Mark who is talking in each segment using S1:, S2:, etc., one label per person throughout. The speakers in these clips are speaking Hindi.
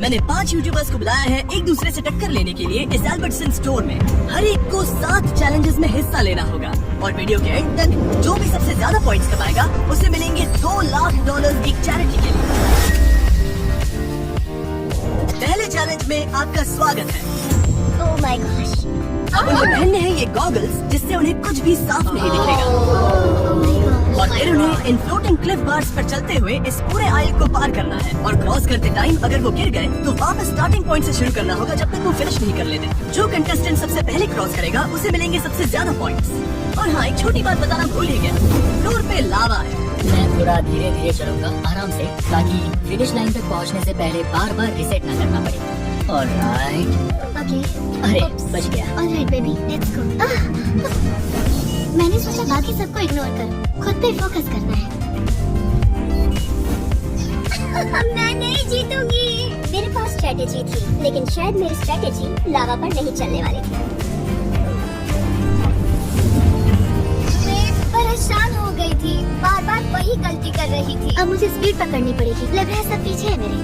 S1: मैंने 5 यूट्यूबर्स को बुलाया है एक दूसरे से टक्कर लेने के लिए इस एल्बर्टसन स्टोर में। हर एक को 7 चैलेंजेस में हिस्सा लेना होगा और वीडियो के एंड तक जो भी सबसे ज्यादा पॉइंट्स कमाएगा उसे मिलेंगे $2 लाख एक चैरिटी के लिए। पहले चैलेंज में आपका स्वागत है।
S2: Oh my gosh.
S1: उन्हें पहनने हैं ये गॉगल्स जिससे उन्हें कुछ भी साफ नहीं दिखेगा और फिर उन्हें इन फ्लोटिंग क्लिफ बार्स पर चलते हुए इस पूरे आइल को पार करना है और क्रॉस करते टाइम अगर वो गिर गए तो वापस स्टार्टिंग पॉइंट से शुरू करना होगा जब तक वो फिनिश नहीं कर लेते। जो कंटेस्टेंट सबसे पहले क्रॉस करेगा उसे मिलेंगे सबसे ज्यादा पॉइंट्स। और हाँ, एक छोटी बात बताना भूल ही गया, फ्लोर पे लावा है।
S3: मैं थोड़ा धीरे धीरे चलूंगा आराम से ताकि फिनिश लाइन तक पहुंचने से पहले बार बार रिसेट ना करना पड़े। ऑलराइट।
S2: ओके।
S3: अरे बच गया।
S2: Alright baby, let's go. मैंने सोचा बाकी सबको इग्नोर कर, खुद पे फोकस करना है। मैं नहीं जीतूंगी। मेरे पास स्ट्रेटेजी थी, लेकिन शायद मेरी स्ट्रेटेजी लावा पर नहीं चलने वाली थी। मैं परेशान हो गई थी, बार बार वही गलती कर रही थी। अब मुझे स्पीड पकड़नी पड़ेगी। लग रहा है सब पीछे है मेरे।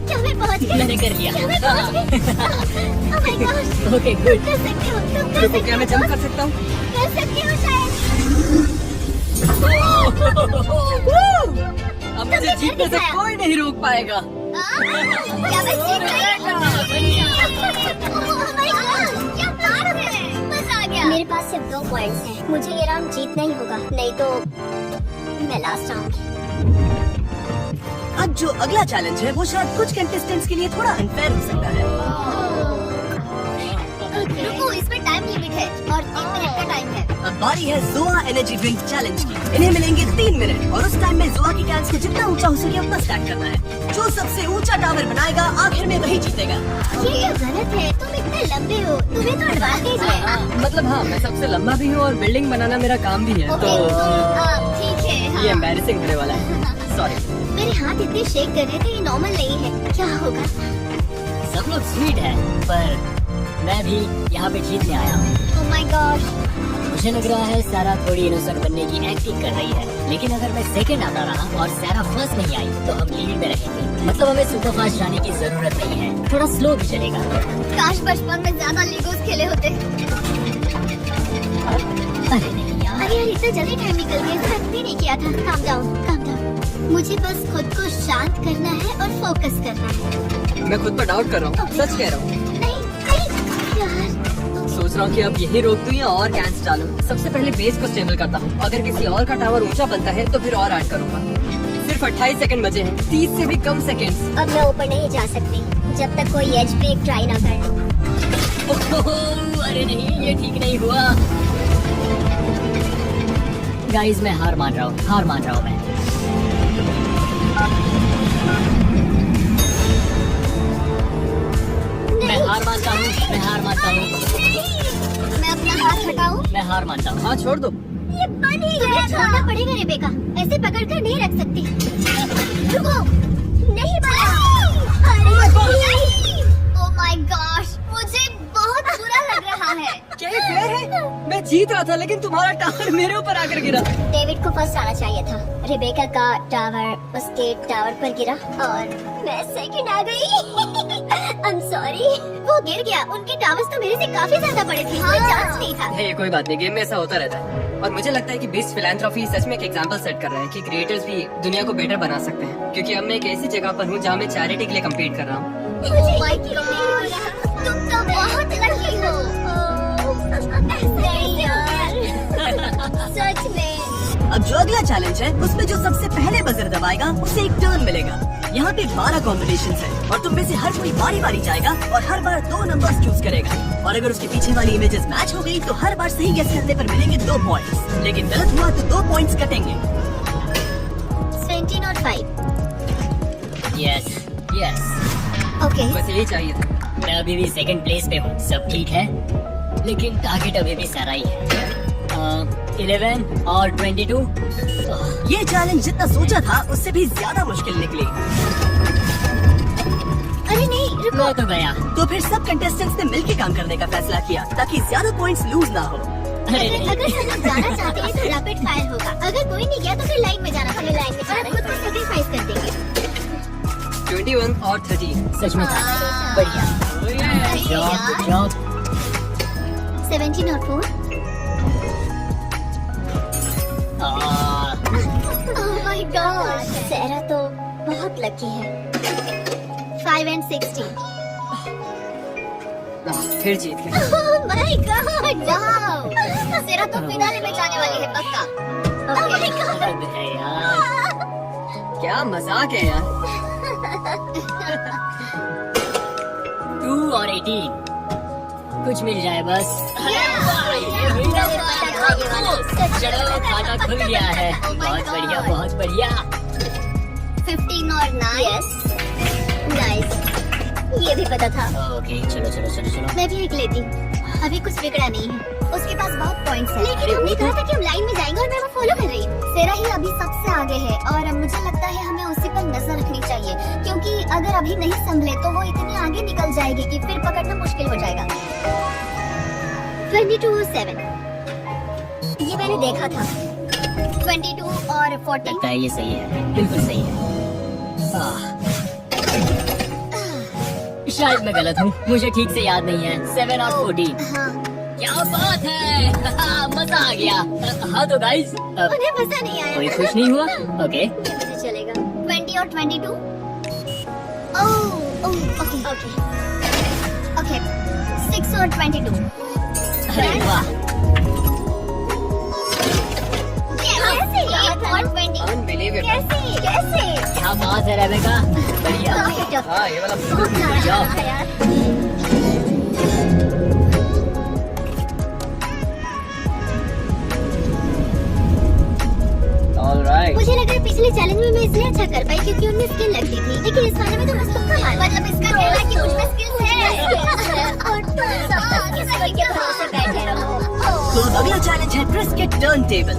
S2: क्या मैं पहुंच गई?
S3: मैंने कर लिया।
S2: क्या मैं पहुंच गई? Oh my gosh!
S3: Okay good.
S2: कर सकते हो, तुम कर
S1: रुको,
S2: सकते
S1: क्या मैं
S2: हो।
S1: जंप कर सकता हूँ?
S2: कर सकते हो शायद।
S1: अब मुझे जीतने से कोई नहीं रोक पाएगा।
S2: क्या मैं जीत गई? Oh my God! क्या बात है? मजा आ गया। मेरे पास सिर्फ 2 पॉइंट्स हैं। मुझे ये राउंड जीतना ही होगा, नहीं तो मैं लास्ट आऊंगी।
S1: अब जो अगला चैलेंज है वो शायद कुछ कंटेस्टेंट्स के लिए थोड़ा अनफेयर हो सकता है।
S2: रुको, इसमें टाइम लिमिट है और 3 मिनट का टाइम है।
S1: अब बारी है जोआ एनर्जी ड्रिंक चैलेंज की। इन्हें मिलेंगे 3 मिनट और उस टाइम में जोआ की कैंस को जितना ऊंचा हो सके उतना स्टैक करना है। जो सबसे ऊंचा टावर बनाएगा आखिर में वही जीतेगा।
S2: ये गलत है, तुम इतने लंबे हो, तुम्हें तो एडवांटेज है।
S1: मतलब हाँ, मैं सबसे लंबा भी हूँ और बिल्डिंग बनाना मेरा काम भी है,
S2: ओके, ठीक है। हाँ।
S1: ये एम्बैरेसिंग होने वाला है। सॉरी।
S2: मेरे हाथ इतने शेक कर रहे थे, ये नॉर्मल नहीं है। क्या होगा?
S3: सब लोग स्वीट है पर मैं भी यहाँ पे जीतने आया हूँ।
S2: ओह माय गॉड।
S3: मुझे लग रहा है सारा थोड़ी इनोसेंट बनने की एक्टिंग कर रही है, लेकिन अगर मैं सेकंड आता रहा और सारा फर्स्ट नहीं आई तो हम लीड में रहेंगे। मतलब हमें सुपर फास्ट जाने की जरूरत नहीं है, थोड़ा स्लो भी चलेगा।
S2: काश बचपन में ज्यादा लीगोस खेले होते।
S3: अरे नहीं यार।
S2: अरे यार, इतना जल्दी टाइम निकल गया, एक्सपेक्ट भी नहीं किया था। Calm down, calm down. मुझे बस खुद को शांत करना है और फोकस करना है।
S1: मैं खुद पर डाउट कर रहा हूँ, सच कह रहा हूँ।
S2: नहीं नहीं यार।
S1: सोच रहा हूँ कि अब यही रोक दूं या और कैंस डालूं। सबसे पहले बेस को स्टेबल करता हूँ। अगर किसी और का टावर ऊंचा बनता है तो फिर और ऐड करूंगा। सिर्फ 28 सेकंड बचे हैं, 30 से भी कम सेकंड्स।
S2: अब मैं ऊपर नहीं जा सकती जब तक कोई एज ब्रेक ट्राई ना कर।
S3: अरे नहीं, ये ठीक नहीं हुआ। गाइस मैं हार मान रहा हूँ मैं। मैं हार मानता हूँ।
S2: मैं अपना हाथ हटाऊं?
S3: मैं हार मानता हूँ।
S1: हाँ छोड़ दो।
S2: ये बन ही गया। छोड़ना पड़ेगा रेबेका, ऐसे पकड़कर नहीं रख सकती। रुको, नहीं बना। ओह माय गॉश, मुझे बहुत बुरा लग रहा है।
S1: क्या ये फेयर है? मैं जीत रहा था लेकिन तुम्हारा टावर मेरे ऊपर आकर गिरा।
S2: डेविड को फर्स्ट आना चाहिए था। रेबेका का टावर उसके टावर पर गिरा और मैं सेकंड आ गई। I'm sorry। वो गिर गया। उनके टावर्स तो मेरे से काफी ज्यादा बड़े थे। कोई चांस नहीं था।
S1: ये कोई बात नहीं, गेम में ऐसा होता रहता है। और मुझे लगता है कि बीस्ट फिलैंथ्रोपी सच में एक एग्जांपल सेट कर रहा है कि क्रिएटर्स भी दुनिया को बेटर बना सकते हैं। क्योंकि अब मैं एक ऐसी जगह पर हूँ जहाँ मैं चैरिटी के लिए कम्पीट कर रहा हूँ।
S2: Oh my God, तुम तो बहुत लकी हो। नहीं यार, सच में।
S1: अब जो अगला चैलेंज है उसमें जो सबसे पहले बजर दबाएगा उसे एक टर्न मिलेगा। यहाँ पे 12 कॉम्बिनेशंस है और तुम में से हर कोई बारी बारी जाएगा और हर बार 2 नंबर्स चूज करेगा। और अगर उसके पीछे वाली इमेजेस मैच हो गई तो हर बार सही गेस करने पर मिलेंगे 2 पॉइंट्स। लेकिन गलत हुआ तो 2 पॉइंट्स कटेंगे।
S2: 17 और 5।
S3: Yes yes.
S2: ओके।
S1: बस यही चाहिए था।
S3: मैं अभी भी सेकंड प्लेस पे हूँ, सब ठीक है, लेकिन टारगेट अभी भी सारा ही है। 11 और 22।
S1: ये चैलेंज जितना सोचा था उससे भी ज्यादा मुश्किल निकली।
S2: अरे नहीं, रुको।
S3: मैं तो गया।
S1: तो फिर सब कंटेस्टेंट्स ने मिलकर काम करने का फैसला किया ताकि ज्यादा पॉइंट्स लूज ना हो।
S3: अरे नहीं।
S2: अगर सब लोग जाना चाहते हैं तो रैपिड फायर होगा। अगर कोई नहीं गया तो फिर लाइन में जाना पड़ेगा। लाइन में जाना खुद को सेक्रीफाइस कर देंगे।
S1: और 13।
S3: सच में था। बढ़िया। Job job.
S2: 17 और 4। ओह माय गॉड, सेरा तो बहुत लकी है। 5 and 16।
S1: फिर जीत गए।
S2: Oh my god, wow. सेरा तो फिनाले में जाने वाली है पक्का। ओह माय गॉड,
S3: है यार।
S1: क्या मजाक है यार।
S3: 2 और 18। कुछ मिल जाए बस। चलो खाता खुल गया है। बहुत बढ़िया बहुत बढ़िया।
S2: 15 और 9। यस, नाइस, ये भी पता था।
S3: ओके चलो चलो चलो चलो।
S2: मैं भी एक लेती हूँ, अभी कुछ बिगड़ा नहीं है। उसके पास बहुत पॉइंट्स हैं। लेकिन हमने कहा था कि हम लाइन में जाएंगे और मैं वो फॉलो कर रही हूँ। सेरा ही अभी सबसे आगे है और मुझे लगता है हमें उसी पर नजर रखनी चाहिए, क्योंकि अगर अभी नहीं संभले तो वो इतनी आगे निकल जाएगी कि फिर पकड़ना मुश्किल हो जाएगा। 22 और 7, ये मैंने देखा था। 22 और 14।
S3: लगता है ये सही है, बिल्कुल सही है। शायद मैं गलत हूँ, मुझे ठीक से याद नहीं है। 7 और 14।
S2: हाँ,
S3: क्या बात है। मजा आ गया। हाँ तो गाइस,
S2: उन्हें मजा नहीं आया।
S3: कोई खुश नहीं हुआ? ओके
S2: मुझे चलेगा। 20 और 22। Oh okay okay okay. 6 और 22।
S3: अरे वाह।
S2: कैसे याद और 20?
S1: अनबिलीवेबल।
S2: कैसे कैसे?
S3: क्या बात है रेबेका, बढ़िया।
S1: हाँ ये वाला
S2: बहुत सारा है यार।
S1: ऑलराइट।
S2: मुझे लगा पिछले चैलेंज में मैं इसलिए अच्छा कर पाई क्योंकि उनमें स्किल लगती थी, लेकिन इस वाले में तो बस तुक्का मारा। मतलब इसका कहना है कि मुझ में स्किल्स है और तुम सब किसी के भरोसे बैठे रहो।
S1: तो अब अगला चैलेंज है ट्रिस के टर्न टेबल।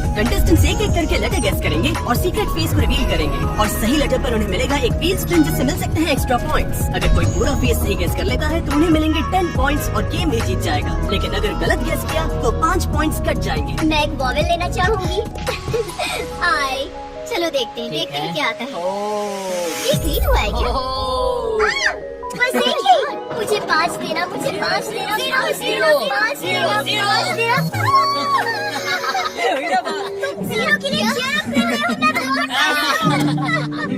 S1: कंटेस्टेंट्स एक एक करके लेटर गेस करेंगे और सीक्रेट फेस को रिवील करेंगे और सही लेटर पर उन्हें मिलेगा एक व्हील स्पिन, जिससे मिल सकते हैं एक्स्ट्रा पॉइंट्स। अगर कोई पूरा फेस सही गेस कर लेता है तो उन्हें मिलेंगे 10 पॉइंट्स और गेम ही जीत जाएगा। लेकिन अगर गलत गेस किया तो 5 पॉइंट्स कट जाएंगे।
S2: मैं एक वॉवेल लेना चाहूंगी। आई, चलो देखते हैं क्या आता है। ये ग्रीन हुआ है क्या? बस एक ही। मुझे 5 देना, मुझे 5 देना, 5 देना, 5 देना, 5 देना। जीरो के लिए cheer up कर रहे हो ना?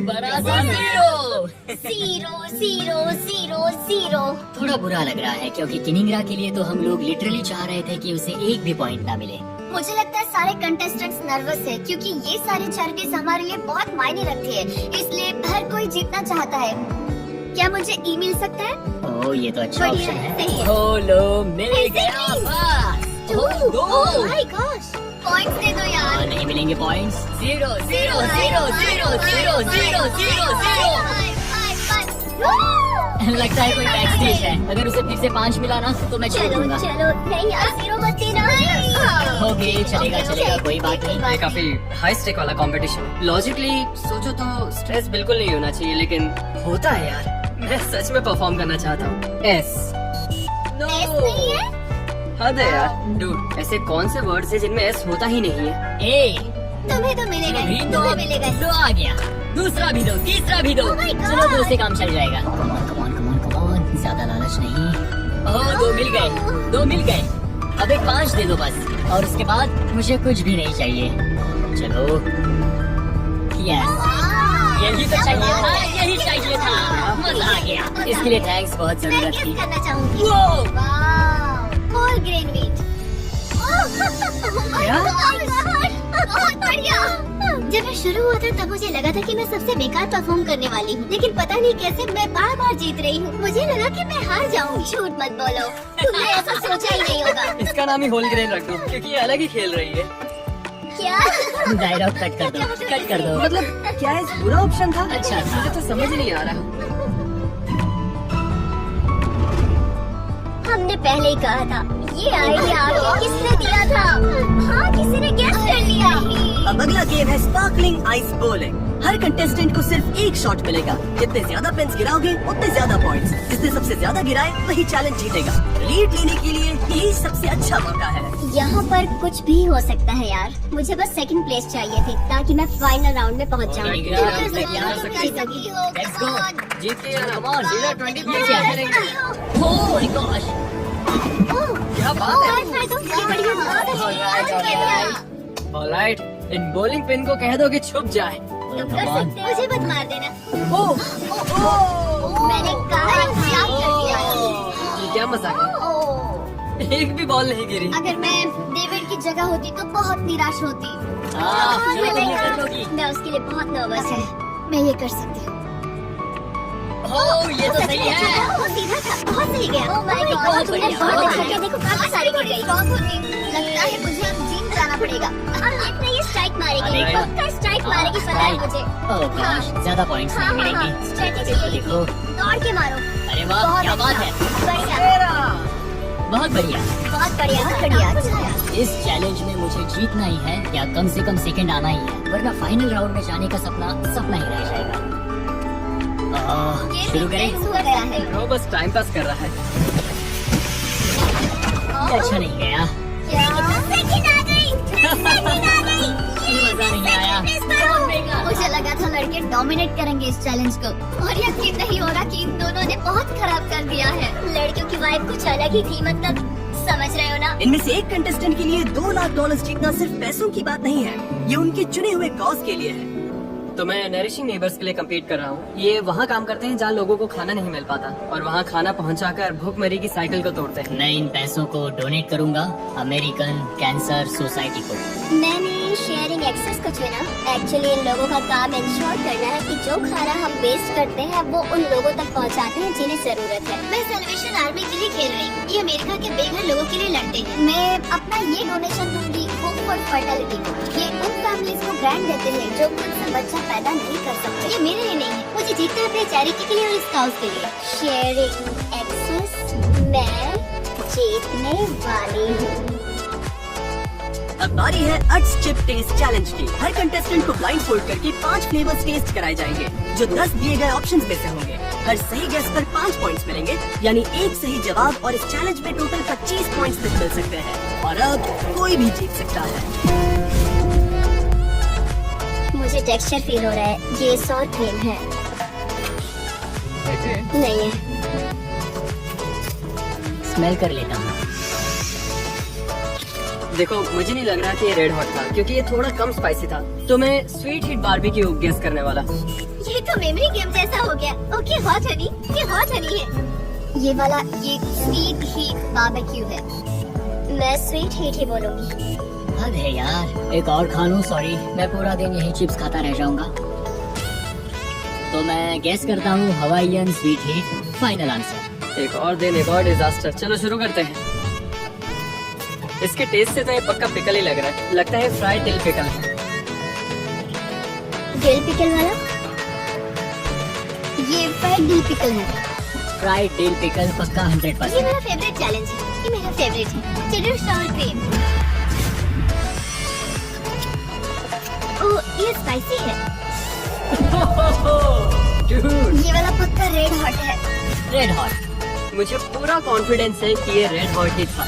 S3: बड़ा सा 0।
S2: 0 0 0 0।
S3: थोड़ा बुरा लग रहा है क्योंकि किनिंग्रा के लिए तो हम लोग लिटरली चाह रहे थे कि उसे एक भी पॉइंट ना मिले।
S2: मुझे लगता है सारे कंटेस्टेंट्स नर्वस है क्योंकि ये सारे चैरिटीज हमारे लिए बहुत मायने रखती है, इसलिए हर कोई जीतना चाहता है। क्या मुझे ई मिल सकता है?
S3: ओह ये तो अच्छा
S2: बढ़िया
S3: ऑप्शन
S2: है,
S3: है।
S2: सही है।
S3: ओ लो मिल गया बस।
S2: ओह माय गॉश, पॉइंट्स दे दो यार।
S3: नहीं मिलेंगे पॉइंट्स। 0 0 0 0 0 0 0 0। लगता है कोई बैक स्टेज है। अगर उसे फिर से 5 मिला ना तो मैं छोड़
S2: चलो
S3: दूंगा।
S2: चलो, नहीं यार, 0 मत देना।
S3: ओके चलेगा चलेगा, कोई बात नहीं।
S1: ये काफी हाई स्टेक वाला कंपटीशन है। लॉजिकली सोचो तो स्ट्रेस बिल्कुल नहीं होना चाहिए, लेकिन होता है यार। मैं सच में परफॉर्म करना चाहता हूँ। एस
S2: नहीं है?
S1: हद है यार। डूड, ऐसे कौन से वर्ड्स है जिनमें एस होता ही नहीं है?
S3: ए
S2: तुम्हें तो मिलेगा ही,
S3: भी दो,
S2: तुम्हें मिलेगा ही।
S3: दो आ गया। दूसरा भी दो, तीसरा भी दो।
S2: Oh my God!
S3: चलो 2 से काम चल जाएगा। कमान कमान कमान कमान, ज्यादा लालच नहीं। ओह 2 मिल गए, 2 मिल गए। अब एक 5 दे दो बस, और उसके बाद मुझे कुछ भी नहीं चाहिए। चलो यस, यही तो चाहिए था, यही चाहिए था। मजा आ गया। इसके लिए थैंक्स, बहुत
S2: मैं
S3: जरूरत
S2: गेस
S3: थी।
S2: करना चाहूंगी।
S3: वो
S2: वाव, होल ग्रेन व्हीट।
S1: क्या?
S2: बहुत बढ़िया। जब मैं शुरू हुआ था तब मुझे लगा था कि मैं सबसे बेकार परफॉर्म करने वाली हूँ, लेकिन पता नहीं कैसे मैं बार बार जीत रही हूँ। मुझे लगा कि मैं हार जाऊंगी। झूठ मत बोलो, तुमने ऐसा सोचा ही नहीं होगा।
S1: इसका नाम ही होल ग्रेन रख दो, क्योंकि ये अलग ही खेल रही है।
S2: क्या?
S3: डायलॉग कट कर दो, कट कर दो।
S1: मतलब क्या इस बुरा ऑप्शन था?
S3: अच्छा था।
S1: मुझे तो समझ नहीं आ रहा।
S2: हमने पहले ही कहा था, ये आइडिया आपको किसने दिया था? हाँ, किसी ने गेस कर लिया।
S1: अब अगला अगला गेम है स्पार्कलिंग आइस बॉलिंग। हर कंटेस्टेंट को सिर्फ एक शॉट मिलेगा। जितने ज्यादा पेन्स गिराओगे उतने ज्यादा पॉइंट्स। जिसने सबसे ज्यादा गिराए वही चैलेंज जीतेगा। लीड लेने के लिए यही सबसे अच्छा मौका है।
S2: यहाँ पर कुछ भी हो सकता है यार। मुझे बस सेकंड प्लेस चाहिए थी ताकि मैं फाइनल राउंड में पहुँच जाऊँ।
S3: Let's go. जीत के come on. 20 points. Oh my gosh. क्या बात है? Alright. इन bowling pin को कह दो कि छुप जाए।
S2: तुम कर सकते हो, मुझे मत मार देना।
S3: ओह
S2: मैंने कहा क्या कर दिया।
S3: ये क्या मजाक है? एक भी बॉल नहीं गिरी।
S2: अगर मैं डेविड की जगह होती तो बहुत निराश होती।
S3: जो तुम ये कर दोगी।
S2: मैं उसके लिए बहुत नर्वस है। मैं ये कर सकती हूँ।
S3: ओह ये तो सही है।
S2: वो सीधा था, बहुत सही गया। ओह माय गॉड,
S3: बहुत
S2: तुमने
S3: बढ़िया,
S2: बहुत
S3: बहुत
S2: अच्छा
S3: बढ़िया।
S2: किया। देखो काफी सारी गिर गई। लगता है मुझे अब जीत जाना पड़ेगा। अब देखना ये स्ट्राइक मारेगी,
S3: अरे।
S2: पक्का स्ट्राइक मारेगी, पता है मुझे।
S3: ओह गॉश ज्यादा पॉइंट्स नहीं मिलेंगे।
S2: स्ट्रेटेजी
S3: देखो देखो।
S2: दौड़ के मारो।
S3: अरे वाह क्या बात है।
S2: बढ़िया,
S3: बहुत बढ़िया।
S2: बहुत बढ़िया, बहुत बढ़िया।
S3: इस चैलेंज में मुझे जीतना ही है या कम से कम सेकंड आना ही है, वरना फाइनल राउंड में जाने का सपना सपना ही रह जाएगा। शुरू करें?
S2: हो गया है।
S3: वो बस टाइम पास कर रहा है। ये अच्छा नहीं गया।
S2: क्या? सेकंड आ गई, सेकंड आ गई।
S3: मजा नहीं आया।
S2: मुझे लगा था लड़के डोमिनेट करेंगे इस चैलेंज को, और यकीन नहीं हो रहा कि इन दोनों ने बहुत खराब कर दिया है। लड़कियों की वाइब कुछ अलग ही थी, मतलब समझ रहे हो ना।
S1: इनमें से एक कंटेस्टेंट के लिए $2 लाख जीतना सिर्फ पैसों की बात नहीं है, ये उनके चुने हुए कॉज के लिए है।
S4: तो मैं नरिशिंग नेबर्स के लिए कम्पीट कर रहा हूँ। ये वहाँ काम करते हैं जहाँ लोगों को खाना नहीं मिल पाता, और वहाँ खाना पहुँचाकर भूखमरी की साइकिल को तोड़ते हैं।
S3: मैं इन पैसों को डोनेट करूंगा अमेरिकन कैंसर सोसाइटी को।
S2: मैंने शेयरिंग एक्सेस को चुना। एक्चुअली इन लोगों का काम इंश्योर करना है कि जो खाना हम वेस्ट करते हैं वो उन लोगों तक पहुंचाते हैं जिन्हें जरूरत है। मैं सैल्वेशन आर्मी के लिए खेल रही हूँ। ये अमेरिका के बेघर लोगों के लिए लड़ते हैं। मैं अपना ये डोनेशन दूंगी होप फॉर फर्टिलिटी को। ये उन फैमिलीज को ग्रांट देते हैं जो खुद से बच्चा पैदा नहीं कर सकते। ये मेरे लिए नहीं है, मुझे जीतना है अपने चैरिटी के लिए और इस काउज के लिए। शेयरिंग एक्सेस, मैं जीतने वाली हूँ।
S1: अब बारी है अट्स चिप टेस्ट चैलेंज की। हर कंटेस्टेंट को ब्लाइंड फोल्ड करके 5 फ्लेवर्स टेस्ट कराए जाएंगे, जो 10 दिए गए ऑप्शंस में से होंगे। हर सही गेस पर 5 पॉइंट्स मिलेंगे, यानी एक सही जवाब और इस चैलेंज में टोटल 25 पॉइंट्स तक मिल सकते हैं। और अब कोई भी जीत सकता है।
S2: मुझे टेक्सचर फील हो रहा है, ये सॉर क्रीम है। नहीं है।
S3: स्मेल कर लेता हूँ।
S4: देखो मुझे नहीं लग रहा कि ये रेड हॉट था, क्योंकि ये थोड़ा कम स्पाइसी था। तो मैं स्वीट हीट बारबेक्यू गेस करने वाला।
S2: ये तो मेमोरी गेम जैसा हो गया। ओके हॉट हनी, ये हॉट हनी है। ये वाला ये स्वीट हीट बारबेक्यू है। मैं स्वीट हीट ही बोलूंगी।
S3: हद है यार, एक और खा लूं। सॉरी, मैं पूरा दिन यही चिप्स खाता रह जाऊंगा। तो मैं गेस करता हूँ Hawaiian sweet heat. Final answer.
S4: एक और दिन एक और डिजास्टर। चलो शुरू करते हैं। इसके टेस्ट से तो ये पक्का पिकल ही लग रहा है। लगता है फ्राइड डिल पिकल है।
S2: दिल पिकल वाला? ये फ्राइड दिल पिकल है।
S3: फ्राइड डिल पिकल पक्का 100%।
S2: ये मेरा फेवरेट चैलेंज है। ये मेरा फेवरेट है। Cheddar sorry cream. ओह ये स्पाइसी है।
S4: Dude,
S2: ये वाला पक्का रेड हॉट है।
S3: Red hot.
S4: मुझे पूरा कॉन्फिडेंस है कि ये रेड हॉट ही था।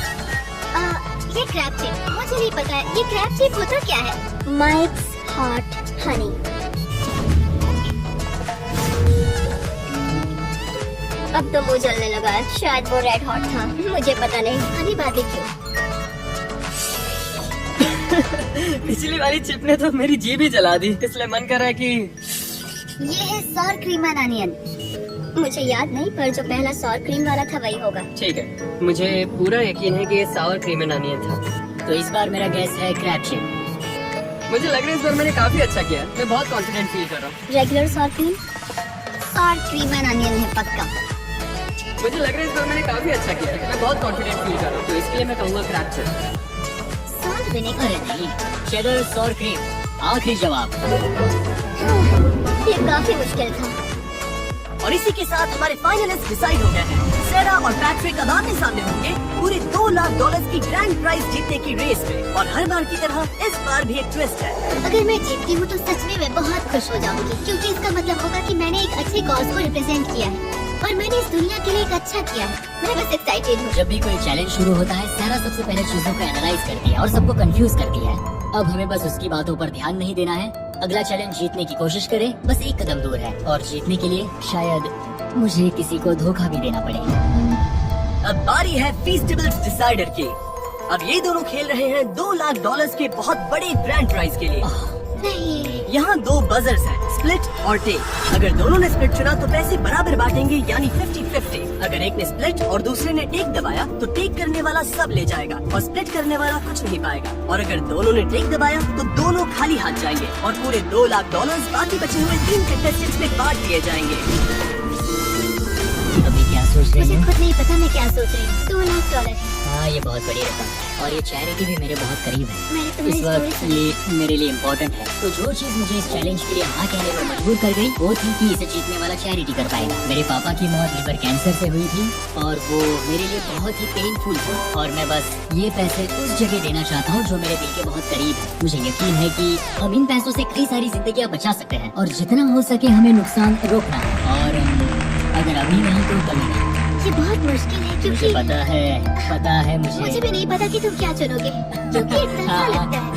S2: ये क्रैब चिप, मुझे नहीं पता है ये क्रैब चिप होता क्या है। Mics hot Honey. अब तो मुंह जलने लगा है। शायद वो रेड हॉट था, मुझे पता नहीं। हनी बारबेक्यू।
S4: पिछली वाली चिप ने तो मेरी जीभ ही जला दी, इसलिए मन कर रहा है कि
S2: ये है सॉर क्रीम एंड अनियन। मुझे याद नहीं, पर जो पहला सॉर क्रीम वाला था वही होगा।
S4: ठीक है। मुझे पूरा यकीन है कि ये सावर क्रीम एंड अनियन था।
S3: तो इस बार मेरा गैस है क्रैब चिप।
S4: मुझे लग रहा है इस बार मैंने काफी अच्छा किया। मैं बहुत कॉन्फिडेंट फील कर रहा हूँ।
S2: Regular sour cream, sour cream and onion है पक्का।
S4: मुझे लग रहा है इस बार मैंने काफी अच्छा किया। मैं बहुत कॉन्फिडेंट फील कर रहा हूँ, तो इसके लिए मैं कहूँगा क्रैब चिप।
S2: Salt vinegar.
S3: अरे नहीं, चेडर सॉर क्रीम। आखिरी जवाब।
S2: ये काफी मुश्किल था।
S1: और इसी के साथ हमारे फाइनलिस्ट डिसाइड हो गए हैं। सेरा और पैट्रिक अब आमने सामने होंगे पूरे $2 लाख की ग्रैंड प्राइज जीतने की रेस में। और हर बार की तरह इस बार भी एक ट्विस्ट है।
S2: अगर मैं जीतती हूँ तो सच में मैं बहुत खुश हो जाऊंगी, क्योंकि इसका मतलब होगा कि मैंने एक अच्छे कॉज को रिप्रेजेंट किया है और मैंने इस दुनिया के लिए एक अच्छा किया है। मैं बस एक्साइटेड हूँ।
S3: जब भी कोई चैलेंज शुरू होता है, सारा सबसे पहले चीजों को एनालाइज करती है और सबको कंफ्यूज करती है। अब हमें बस उसकी बातों पर ध्यान नहीं देना है। अगला चैलेंज जीतने की कोशिश करें, बस एक कदम दूर है। और जीतने के लिए शायद मुझे किसी को धोखा भी देना पड़े।
S1: अब बारी है फीस्टिबल्स डिसाइडर की। अब ये दोनों खेल रहे हैं $2 लाख के बहुत बड़े ग्रैंड प्राइज के लिए।
S2: नहीं,
S1: यहाँ 2 बजर्स हैं, स्प्लिट और टेक। अगर दोनों ने स्प्लिट चुना तो पैसे बराबर बांटेंगे, यानी 50-50। अगर एक ने स्प्लिट और दूसरे ने टेक दबाया तो टेक करने वाला सब ले जाएगा और स्प्लिट करने वाला कुछ नहीं पाएगा। और अगर दोनों ने टेक दबाया तो दोनों खाली हाथ जाएंगे और पूरे $2 लाख बाकी बचे हुए 3 कंटेस्टेंट्स में बांट दिए जाएंगे।
S3: अभी क्या सोच रही
S2: मुझे
S3: हूँ?
S2: खुद नहीं पता मैं क्या सोच रही हूँ। $2 लाख है।
S3: हाँ, ये बहुत बड़ी रकम है और ये चैरिटी भी मेरे बहुत करीब है।
S2: मैंने
S3: इस
S2: तुम्हारी
S3: वक्त
S2: स्टोरी
S3: ये मेरे लिए इम्पोर्टेंट है। तो जो चीज मुझे इस चैलेंज के लिए हाँ कहने पर मजबूर कर गई वो थी कि इसे जीतने वाला चैरिटी कर पाएगा। मेरे पापा की मौत लिवर कैंसर से हुई थी और वो मेरे लिए बहुत ही पेनफुल थी और मैं बस ये पैसे उस जगह देना चाहता हूँ जो मेरे दिल के बहुत करीब है। मुझे यकीन है कि हम इन पैसों से कई सारी जिंदगियाँ बचा सकते हैं और जितना हो सके हमें नुकसान रोकना है। और अगर अभी नहीं तो कभी नहीं।
S2: ये बहुत मुश्किल है,
S3: मुझे
S2: क्योंकि
S3: पता है
S2: मुझे
S3: मुझे।
S2: भी नहीं पता कि तुम क्या चुनोगे, क्योंकि एक तरफा
S3: हाँ।
S2: लगता है।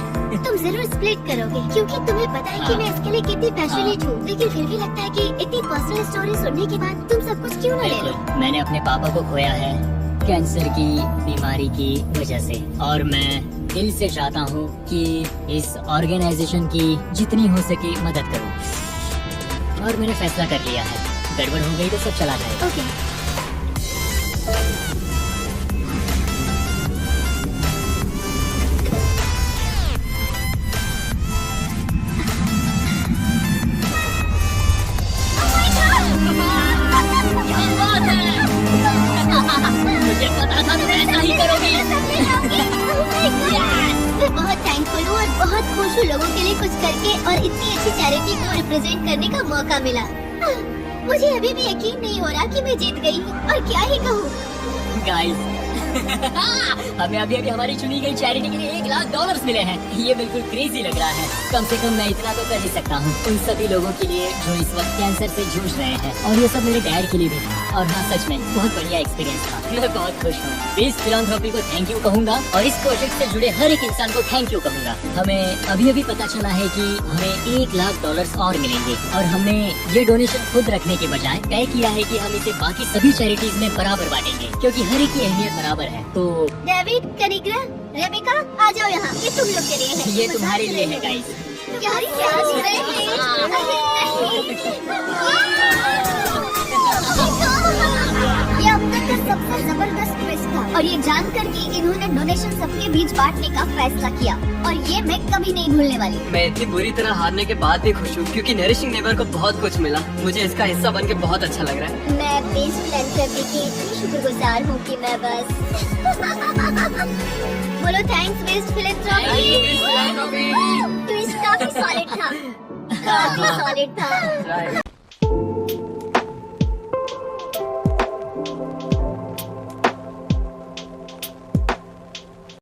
S2: तुम जरूर स्प्लिट करोगे, क्योंकि तुम्हें पता है कि
S3: हाँ।
S2: मैं इसके लिए कितनी पैशनेट हूँ। लेकिन फिर भी लगता है कि इतनी पर्सनल स्टोरी सुनने के बाद तुम सब कुछ क्यों न ले लो।
S3: बिल्कुल, मैंने अपने पापा को खोया है कैंसर की बीमारी की वजह से और मैं दिल से चाहता हूँ कि इस ऑर्गेनाइजेशन की जितनी हो सके मदद करूँ। और मैंने फैसला कर लिया है, गड़बड़ हो गई तो सब चला जाएगा।
S2: ओके,
S3: मुझे पता था तुम ऐसा ही करोगी।
S2: मैं बहुत थैंकफुल हूँ और बहुत खुश हूँ लोगों के लिए कुछ करके और इतनी अच्छी चैरिटी को रिप्रेजेंट करने का मौका मिला। मुझे अभी भी यकीन नहीं हो रहा कि मैं जीत गई और क्या ही कहूँ।
S3: गाइस हमें अभी हमारी चुनी गई चैरिटी के लिए $1 लाख मिले हैं। ये बिल्कुल क्रेजी लग रहा है। कम से कम मैं इतना तो कर ही सकता हूँ उन सभी लोगों के लिए जो इस वक्त कैंसर से जूझ रहे हैं और ये सब मेरे डैड के लिए भी था। और हाँ, सच में बहुत बढ़िया एक्सपीरियंस था। मैं बहुत खुश हूँ। इस फिलैंथ्रोपी को थैंक यू कहूँगा और इस प्रोजेक्ट से जुड़े हर एक इंसान को थैंक यू कहूँगा। हमें अभी पता चला है कि हमें $1 लाख और मिलेंगे और हमने ये डोनेशन खुद रखने के बजाय तय किया है कि हम इसे बाकी सभी चैरिटीज में बराबर बांटेंगे, क्योंकि हर एक की अहमियत बराबर है। तो
S2: डेविड, कनिग्रा, रेबिका, आ जाओ यहाँ। ये तुम लोग के लिए है।
S3: ये तुम्हारे लिए है गाइस।
S2: यार क्या हो रहा है? ये अब तक का सबसे जबरदस्त ट्विस्ट था और ये जानकर कि इन्होंने डोनेशन सबके बीच बांटने का फैसला किया और ये मैं कभी नहीं भूलने वाली।
S4: मैं इतनी बुरी तरह हारने के बाद भी खुश हूँ क्योंकि नरिशिंग नेबर को बहुत कुछ मिला। मुझे इसका हिस्सा बन के बहुत अच्छा लग रहा है।
S2: मैं बेस्ट फिलैंथ्रोपी की इतनी शुक्रगुजार हूँ कि मैं बस बोलो थैंक्स बेस्ट फिलैंथ्रोपी। ट्विस्ट काफी सॉलिड था, काफी सॉलिड था।